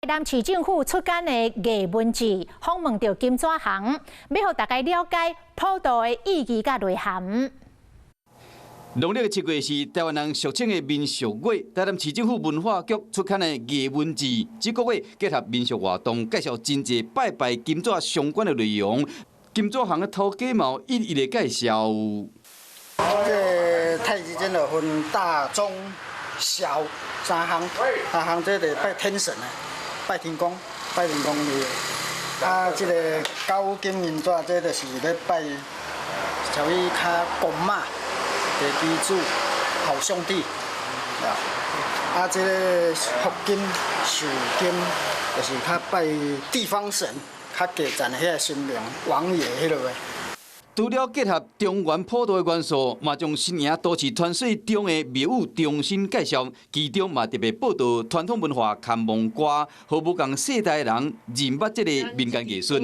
南市政府出版的艺文字，访问到金纸行，要让大家了解普渡的意义甲内涵。农历7月是台湾人俗称的民俗月，台南市政府文化局出刊的艺文字，这个月结合民俗活动，介绍真侪拜拜金纸相关的内容。金纸行的头家嘛，一一的介绍。这太极间就分大、中、小三行，三行这得拜天神的，拜天公的。这个九金银纸，这就是咧拜，属于较公妈。地基主、好兄弟，这个福金、寿金，就是较拜地方神，较基层的迄个神明、王爷迄落个。除了结合中原普渡的元素，嘛将新营都市传说中的庙宇重新介绍，其中嘛特别报道传统文化看望歌，好不共世代人认捌这个民间艺术。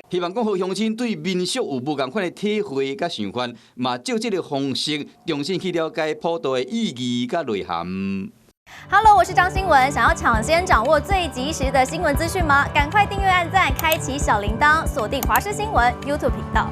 希望讲好乡亲对民俗有无共款的体会甲想法，嘛照这个方式重新去了解普渡的意义甲内涵。Hello， 我是张新文。想要抢先掌握最及时的新闻资讯吗？赶快订阅、按赞、开启小铃铛，锁定华视新闻 YouTube 频道。